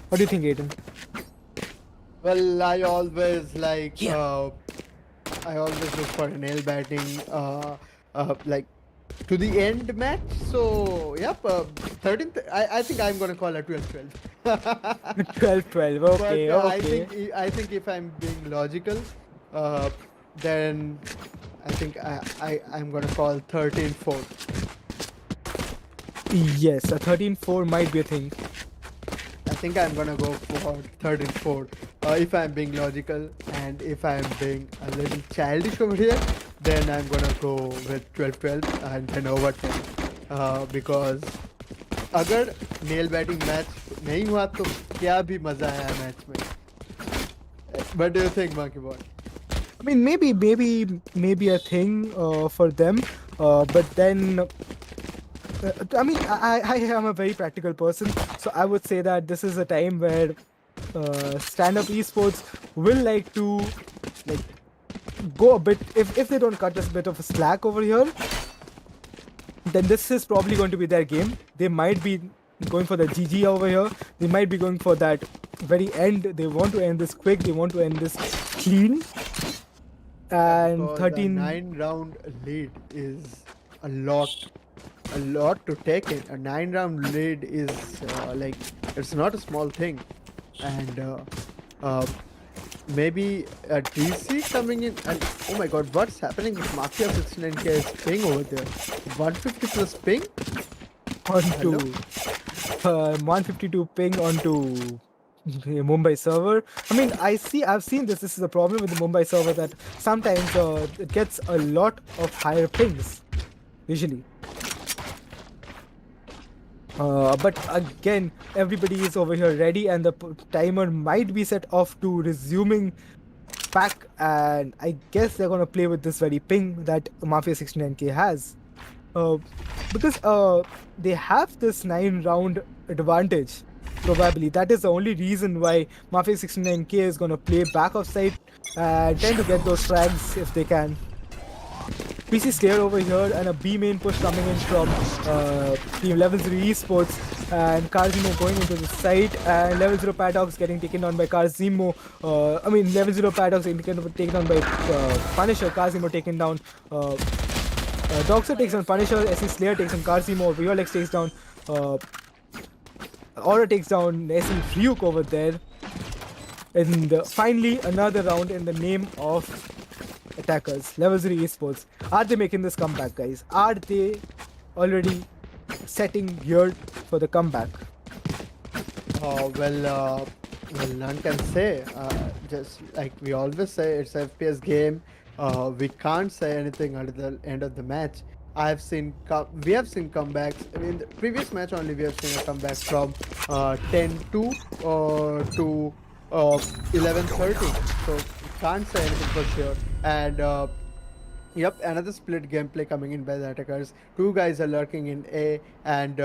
What do you think, Aiden? Well, I always like I always look for a nail batting like to the end match. So yep, 13th. I think I'm gonna call it 12-12. 12-12. Okay, But okay. I think if I'm being logical, then I think I'm gonna call 13-4. Yes, a 13-4 might be a thing. I think I'm gonna go for 13-4 if I'm being logical, and if I'm being a little childish over here, then I'm gonna go with 12-12 and then over 10. Because अगर nail batting match नहीं हुआ तो क्या भी मजा आया match में. What do you think, Monkey Boy? I mean, maybe a thing for them, but then I mean, I am a very practical person, so I would say that this is a time where stand-up esports will like to like go a bit. If they don't cut us a bit of a slack over here, then this is probably going to be their game. They might be going for the GG over here. They might be going for that very end. They want to end this quick. They want to end this clean. And Because 13. a 9-round lead is a lot to take in. A 9-round lead is like, it's not a small thing, and maybe a DC coming in, and oh my god, what's happening with Mafia 69K's ping over there? 150 plus ping? Onto 152 ping onto the Mumbai server. I mean, I've seen this. This is a problem with the Mumbai server, that sometimes it gets a lot of higher pings, usually. But again, everybody is over here ready, and the timer might be set off to resuming back, and I guess they're gonna play with this very ping that Mafia 69K has. Because they have this 9-round advantage, probably. That is the only reason why Mafia 69K is gonna play back of site and tend to get those frags if they can. PC Slayer over here, and a B main push coming in from team LevelZero Esports, and Karzimo going into the site, and LevelZero Paradox getting taken down by Karzimo. LevelZero Paradox getting taken down by Punisher. Karzimo taken down. Doxer takes down Punisher. SC Slayer takes down Karzimo. Violex takes down. Aura takes down SC Ryuk over there. And finally, another round in the name of attackers, LevelZero Esports. Are they making this comeback, guys? Are they already setting gear for the comeback? Well, none can say. Just like we always say, it's a FPS game. We can't say anything until the end of the match. We have seen comebacks. I mean, the previous match only we have seen a comeback from 10-2 to 11-30. So can't say anything for sure. And yep, another split gameplay coming in by the attackers. Two guys are lurking in A, and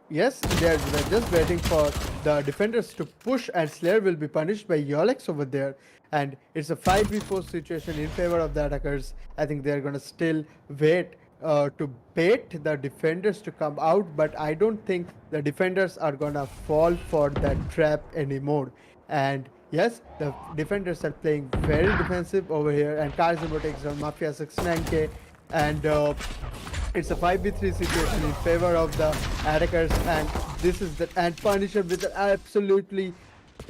yes, they're just waiting for the defenders to push, and Slayer will be punished by Yolex over there. And it's a 5v4 situation in favor of the attackers. I think they're gonna still wait to bait the defenders to come out, but I don't think the defenders are gonna fall for that trap anymore. And yes, the defenders are playing very defensive over here, and Karzimo takes on Mafia 69K, and it's a 5v3 situation in favor of the attackers, and this is the Punisher with an absolutely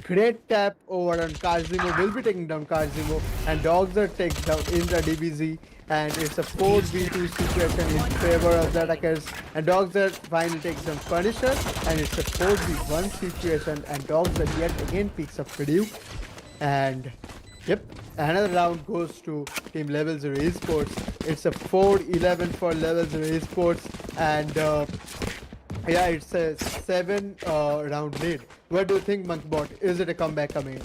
great tap over on Karzimo will be taking down Karzimo, and Dogzer takes down Indra DBZ, and it's a 4v2 situation in favor of the attackers, and Dogzer finally takes down Punisher, and it's a 4v1 situation, and Dogzer yet again picks up Purdue, and yep, another round goes to team LevelZero Esports. It's a 4-11 for LevelZero Esports, and yeah, it's a 7 round lead. What do you think, Monkeybot? Is it a comeback coming in?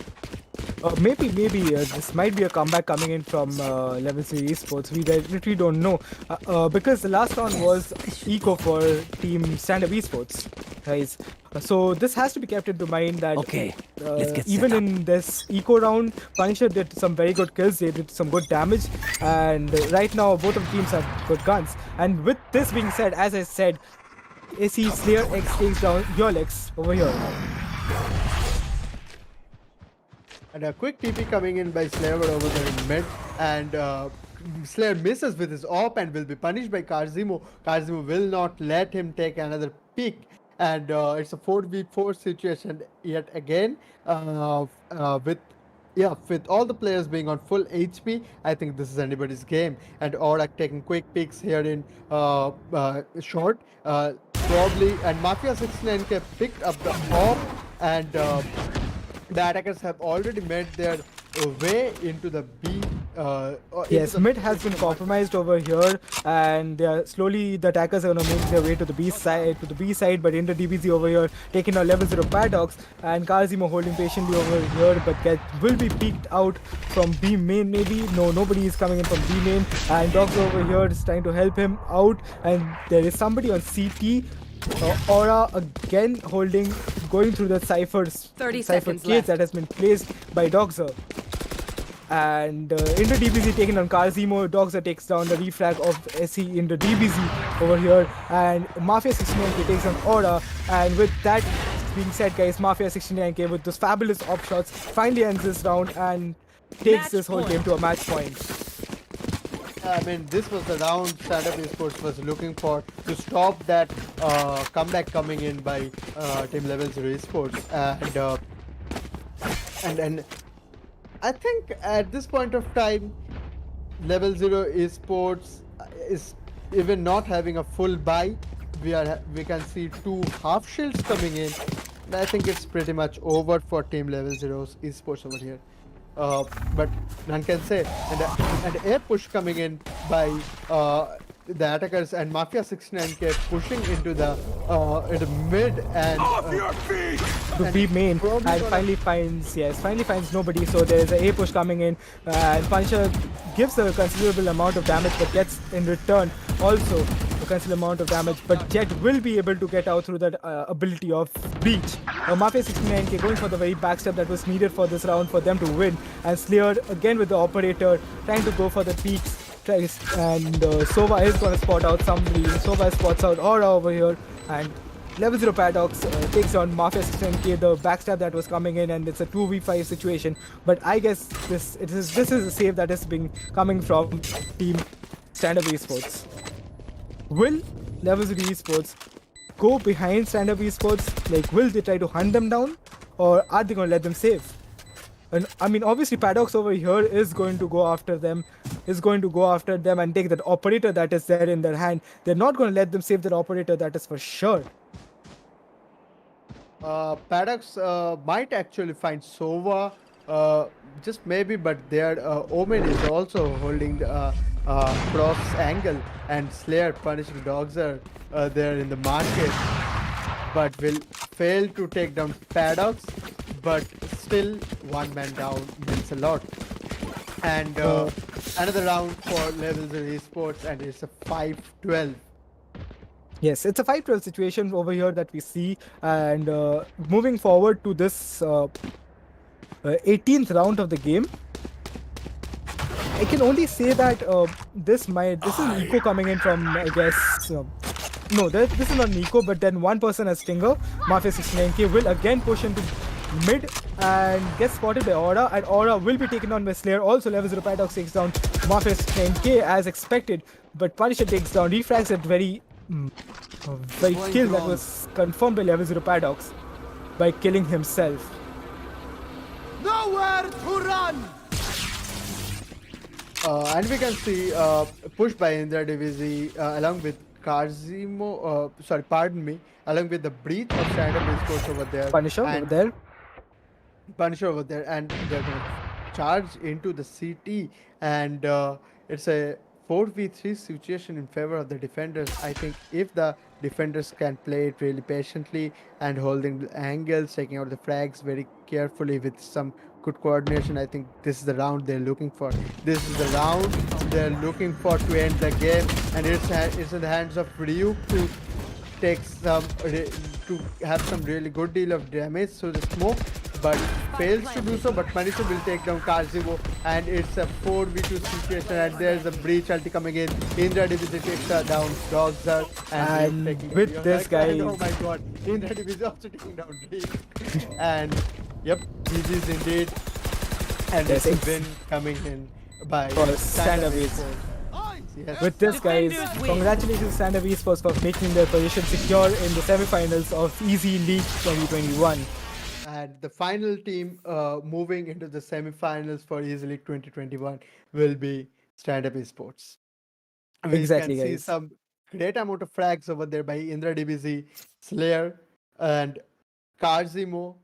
Maybe this might be a comeback coming in from LevelZero Esports. We literally don't know, because the last round was eco for team StandUp Esports, guys. So this has to be kept into mind that let's get even set up. in this eco round, Punisher did some very good kills. They did some good damage, and right now both of the teams have good guns. And with this being said, as I said, AC Slayer X takes down Yolex over here. And a quick TP coming in by Slayer over there in mid, and Slayer misses with his AWP and will be punished by Karzimo. Karzimo will not let him take another peek, and it's a 4v4 situation yet again, with all the players being on full HP. I think this is anybody's game, and Orak taking quick peeks here in short, probably, and Mafia 69K picked up the AWP, and the attackers have already made their way into the B or into Yes, the mid has into been the market. compromised over here, and slowly the attackers are gonna make their way to the B side. But in the DBZ over here, taking out level 0 Paradox, and Kazimo holding patiently over here, but will be peeked out from B main maybe. No, nobody is coming in from B main, and Dogs over here is trying to help him out, and there is somebody on CT. Aura again going through the 30 cipher seconds cage left. that has been placed by Dogzer. And into DBZ taking on Karzimo. Dogzer takes down the refrag of SE into DBZ over here, and Mafia 69K takes on Aura. And with that being said, guys, Mafia 69K with those fabulous op shots finally ends this round and takes Match this whole point. game to a match point. I mean, this was the round StandUp Esports was looking for to stop that comeback coming in by Team LevelZero Esports, and I think at this point of time, LevelZero Esports is even not having a full buy. We can see two half shields coming in. And I think it's pretty much over for Team LevelZero Esports over here. But none can say. And a push coming in by the attackers and Mafia 69K pushing into the mid and To B main probably and gonna- finally finds nobody. So there's a push coming in, and Punisher gives a considerable amount of damage, but gets in return also a considerable amount of damage. But Jet will be able to get out through that ability of Breach. Mafia 69K going for the very backstab that was needed for this round for them to win, and Slayer again with the operator trying to go for the peaks. And Sova is going to spot out somebody. Sova spots out Aura over here, and LevelZero Paradox takes on Mafia 69K, the backstab that was coming in, and it's a 2v5 situation. But I guess this is a save that is coming from Team StandUp Esports. Will LevelZero Esports go behind StandUp Esports? Like, will they try to hunt them down, or are they going to let them save? And I mean, obviously, Paradox over here is going to go after them, and take that operator that is there in their hand. They're not going to let them save that operator, that is for sure. Paradox might actually find Sova, just maybe, but their Omen is also holding the cross angle, and Slayer punishing dogs are there in the market, but will fail to take down Paradox, but still one man down means a lot. And another round for LevelZero Esports, and it's a 5-12. Yes, it's a 5-12 situation over here that we see, and moving forward to this 18th round of the game, I can only say that this is Eco coming in from, I guess. No, this is not Nico, but then one person has Stinger. Mafia 69K will again push into mid and get spotted by Aura, and Aura will be taken on by Slayer. Also, LevelZero Paradox takes down Mafia 69K as expected, but Punisher takes down refrags at very kill that was confirmed by LevelZero Paradox by killing himself. Nowhere to run! And we can see push by Indra Divisi along with Karzimo, along with the Breach of StandUp Esports over there. Punisher and over there. Punisher over there, and they're going to charge into the CT, and it's a 4v3 situation in favor of the defenders. I think if the defenders can play it really patiently and holding the angles, taking out the frags very carefully with some good coordination, I think this is the round they're looking for. This is the round they're looking for to end the game, and it's in the hands of Ryuk to take to have some really good deal of damage through the smoke, but fails to do so. But Punisher will take down Karzivo, and it's a 4v2 situation, and there's a breach ulti coming in. Indra Divisi takes down Dogzer, And taking with down this, and guys- oh my god, Indra Divisi also taking down Breach. And yep, GG's indeed. And Yes, it's a it's- win coming in by For StandUp StandUp Esports. Yes. With this, guys, Defenders win. congratulations to StandUp Esports for making their position secure in the semi-finals of EZY League 2021. And the final team moving into the semi-finals for EZY League 2021 will be StandUp Esports. We Exactly, can see guys. some great amount of frags over there by Indra DBZ, Slayer, and Karzimo.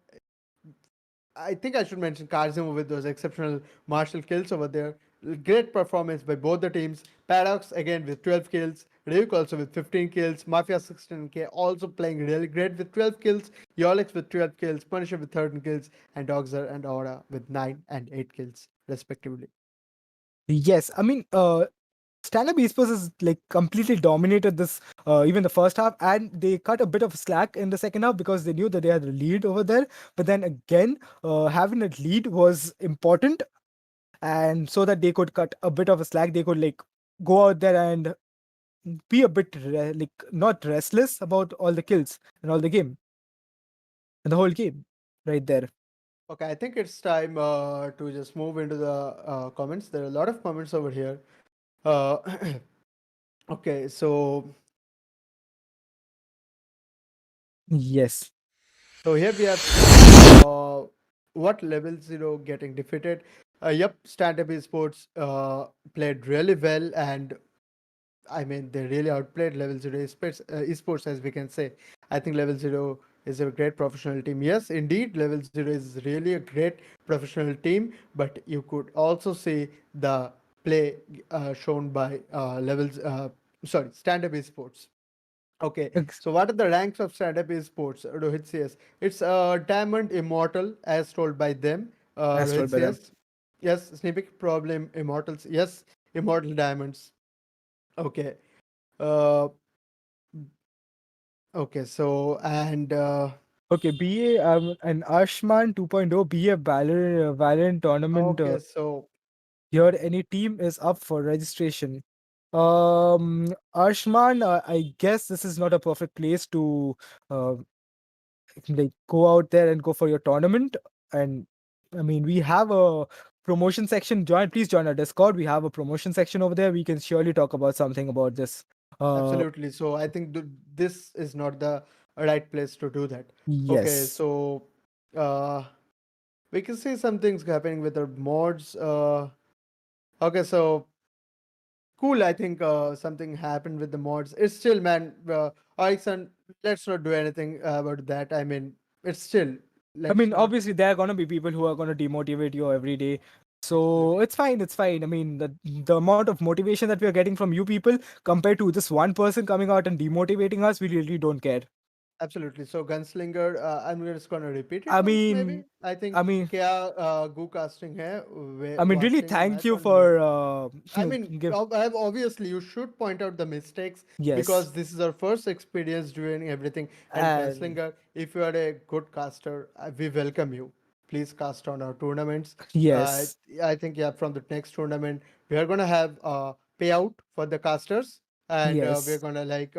I think I should mention Karzimo with those exceptional martial kills over there. Great performance by both the teams. Paradox again with 12 kills. Ryuk also with 15 kills. Mafia 16K also playing really great with 12 kills. Yolix with 12 kills. Punisher with 13 kills. And Dogzer and Aura with 9 and 8 kills, respectively. Yes, I mean, stand-up esports is like completely dominated this even the first half, and they cut a bit of slack in the second half because they knew that they had a lead over there. But then again, having a lead was important, and so that they could cut a bit of a slack, they could like go out there and be a bit like not restless about all the kills and all the game and the whole game right there. Okay, I think it's time to just move into the comments. There are a lot of comments over here. Uh, okay, Yes, so here we have what LevelZero getting defeated. Yep, StandUp Esports played really well, and I mean they really outplayed LevelZero Esports, as we can say. I think LevelZero is a great professional team. Yes, indeed, LevelZero is really a great professional team, but you could also see the play shown by StandUp Esports. Okay, ex- so what are the ranks of stand-up esports? Rohit says it's Diamond Immortal as told by them. as Rohit told by them. says yes. Snippet Problem Immortals. Yes, Immortal Diamonds. Okay. Uh, okay. So and Okay, BA an Ashman 2.0 BA Valorant tournament. okay. So Here, any team is up for registration. Ashman, I guess this is not a perfect place to uh, like go out there and go for your tournament. And I mean, we have a promotion section. Please join our Discord. We have a promotion section over there. We can surely talk about something about this. Uh, absolutely. So I think this is not the right place to do that. Okay. yes. So uh, we can see some things happening with the mods. Okay. So cool. I think something happened with the mods. It's still, man. Ison, let's not do anything about that. I mean, it's still. I Let's mean, not. obviously, there are gonna be people who are gonna demotivate you every day. So Absolutely. it's fine. It's fine. I mean, the amount of motivation that we are getting from you people compared to this one person coming out and demotivating us, we really don't care. Absolutely. So Gunslinger, I'm just gonna repeat it I once, maybe. mean, I think I mean, क्या गू casting है really watching thank match you on mute. for I mean, give. obviously, you should point out the mistakes Yes, because this is our first experience doing everything. And and Gunslinger, if you are a good caster, we welcome you. Please cast on our tournaments. Uh, yes, I think, yeah, from the next tournament, we are going to have a payout for the casters, and we're yes. going to like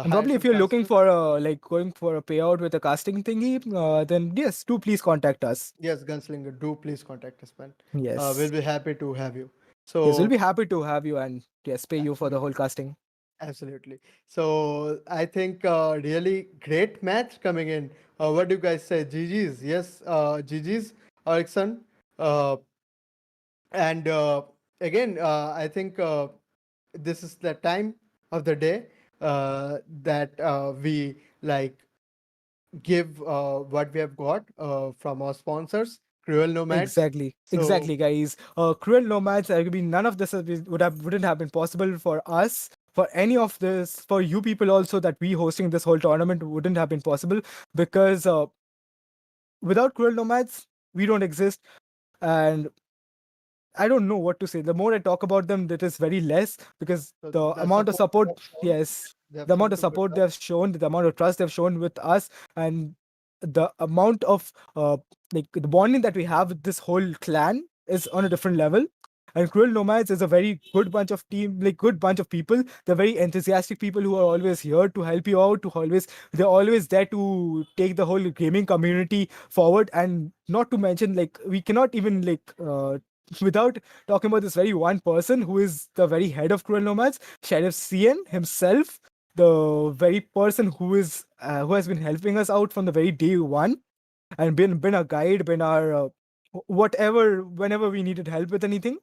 And hire probably if some you're looking casters. for like going for a payout with a casting thingy, then yes, do please contact us. Yes, Gunslinger, do please contact us, man. We'll Yes, be happy to have you. yes, we'll So, be happy to have you and yes, pay you for the whole absolutely. casting. Absolutely. So I think really great match coming in. What do you guys say? GG's, yes, GG's, Ericsson. Uh, and again, I think this is the time of the day that we like give what we have got from our sponsors, Cruel Nomads. Exactly, So exactly, guys. Cruel Nomads. I mean, none of this wouldn't have been possible for us. For any of this, for you people also, that we hosting this whole tournament wouldn't have been possible because without Cruel Nomads, we don't exist. And I don't know what to say. The more I talk about them, that is very less because so the the amount of support they support, have shown, yes, they have the amount shown of to with support they us. have shown, the amount of trust they've shown with us, and the amount of like the bonding that we have with this whole clan is on a different level. And Cruel Nomads is a very good bunch of team, like good bunch of people. They're very enthusiastic people who are always here to help you out. They're always there to take the whole gaming community forward. And not to mention, like we cannot even like without talking about this very one person who is the very head of Cruel Nomads, Sheriff Cian himself, the very person who has been helping us out from the very day one and been a guide, been our whatever whenever we needed help with anything.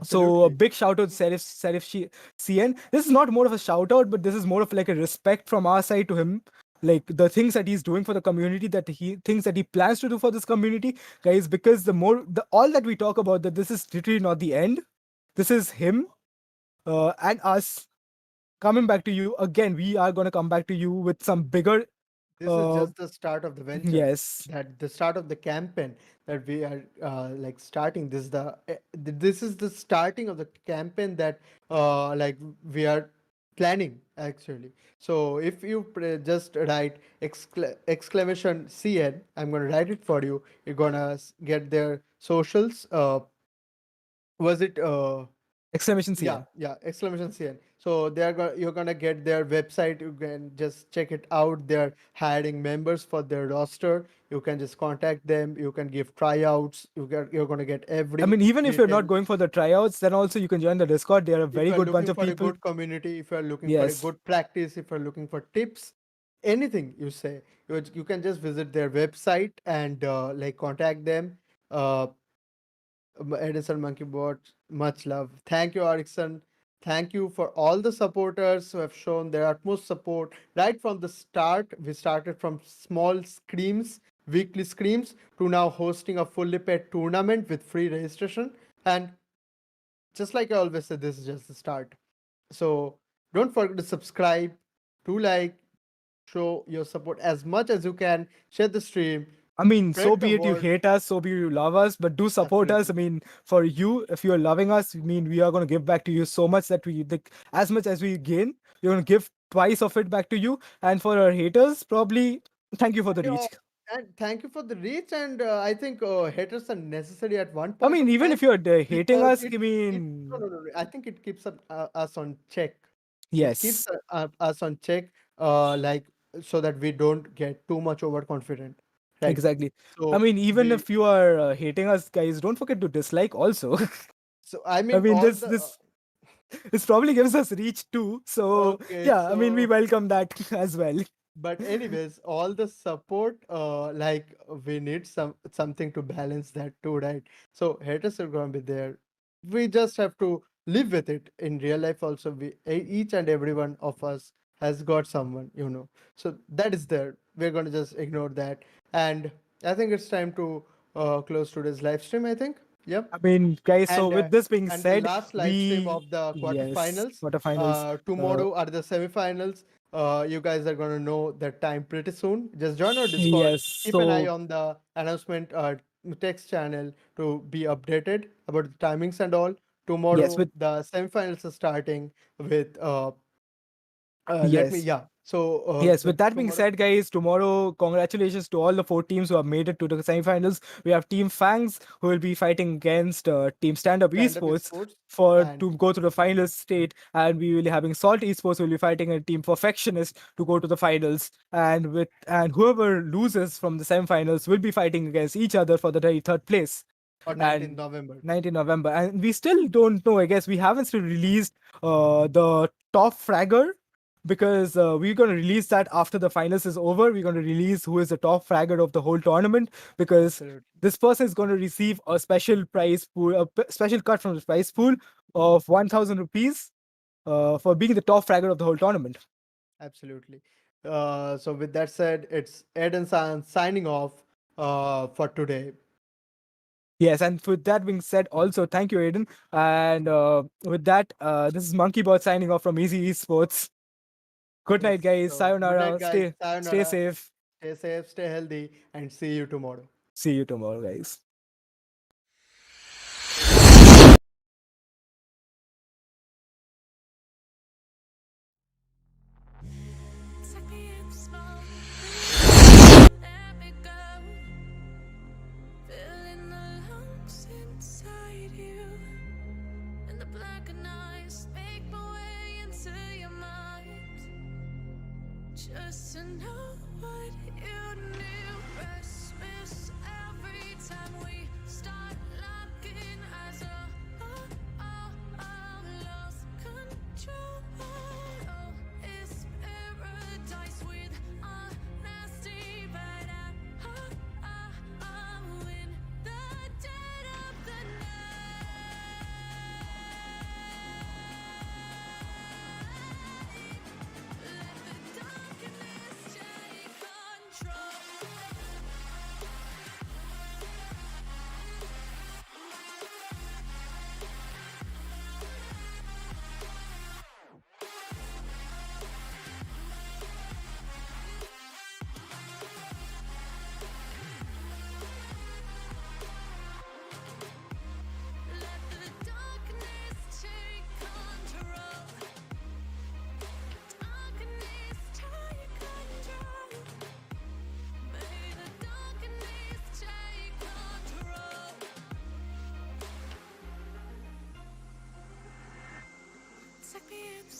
So a Absolutely. big shout out CN. This is not more of a shout out, but this is more of like a respect from our side to him like the things that he's doing for the community, that he things that he plans to do for this community, guys. Because the all that we talk about, that this is literally not the end. This is him and us coming back to you again. We are going to come back to you with some bigger. This is uh just the start of the venture, yes, that the start of the campaign that we are like starting. This is the starting of the campaign that like we are planning actually. So if you just write exclamation cn, I'm going to write it for you. You're going to get their socials. Was it exclamation yeah, cn. yeah, exclamation CN. So you're gonna get their website. You can just check it out. They're hiring members for their roster. You can just contact them. You can give tryouts. You're gonna get I every mean, even if you're not detail. going for the tryouts, then also you can join the Discord. They're a If very you're good bunch looking of for a people. good community, if you're looking for a Yes, good practice, if you're looking for tips, anything you say, you can just visit their website and like contact them. Uh, Edison Monkey Bot, much love. Thank you, Erickson. Thank you for all the supporters who have shown their utmost support right from the start. We started from small screams, weekly screams, to now hosting a fully paid tournament with free registration. And just like I always say, this is just the start. So don't forget to subscribe, to like, show your support as much as you can, share the stream, I mean, so spread the be it you word. hate us, so be you love us, but do support us. I Absolutely. mean, for you, if you're loving us, I mean, we are going to give back to you so much that we, like, as much as we gain, we're going to give twice of it back to you. And for our haters, probably thank you for the Yeah, reach. and thank you for the reach. And I think haters are necessary at one I point mean, of even time if you're hating because us, I it no, mean, no, no, no. I think it keeps us on check. It keeps yes, us on check, like so that we don't get too much overconfident, right? exactly. I So mean, even we, if you are hating us, guys, don't forget to dislike also. so I I mean mean, all this the this this probably gives us reach too. So okay, yeah, I mean, we so welcome that as well. but anyways, all the support, like we need something to balance that too, right? So haters are gonna be there. We just have to live with it. In real life also, each and every one of us has got someone, so that is there. We're gonna just ignore that. And I think it's time to close today's live stream, I think. Yep. I mean, guys, so and with this being and the said, last live stream we, of the yes, quarterfinals. quarterfinals. Tomorrow are the semifinals. You guys are gonna know the time pretty soon. Just join our Discord. Yes, Keep an eye so on the announcement text channel to be updated about the timings and all. yes, Tomorrow with the semifinals are starting with let me yes. yeah. So Yes, the with that being tomorrow said, guys, tomorrow, congratulations to all the four teams who have made it to the semifinals. We have Team Fangs who will be fighting against Team StandUp stand-up Esports sports for and to go to the finals state, and we will be having Salt Esports who will be fighting a Team Perfectionist to go to the finals. And whoever loses from the semifinals will be fighting against each other for the third place. on 19th And November. 19 November, and we still don't know. I guess we haven't still released the top fragger, because we're going to release that after the finals is over. We're going to release who is the top fragger of the whole tournament, because Absolutely. this person is going to receive a special prize pool, special cut from the prize pool of 1,000 rupees for being the top fragger of the whole tournament. Absolutely. So with that said, it's Ed and San signing off for today. Yes, and with that being said, also thank you, Aiden. And with that, this is Monkeybot signing off from EZY Esports. Good night, Yes. guys. So good night, Sayonara. guys. Stay Sayonara. safe. Stay safe, stay healthy, and see you tomorrow. See you tomorrow, guys. Take me in small. Let me go. Filling the lungs inside you. And the blackened eyes make my way into your mind. Just to know what you knew. Restless every time we start locking eyes. Lost control. Oh, it's paradise with honesty, but I'm in the dead of the night. Let the darkness shine.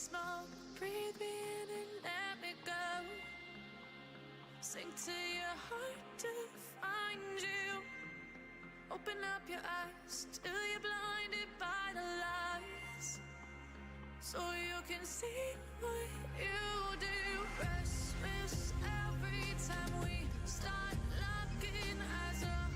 smoke. Breathe me in and let me go. Sink to your heart to find you. Open up your eyes till you're blinded by the lies, so you can see what you do. Restless every time we start locking eyes up.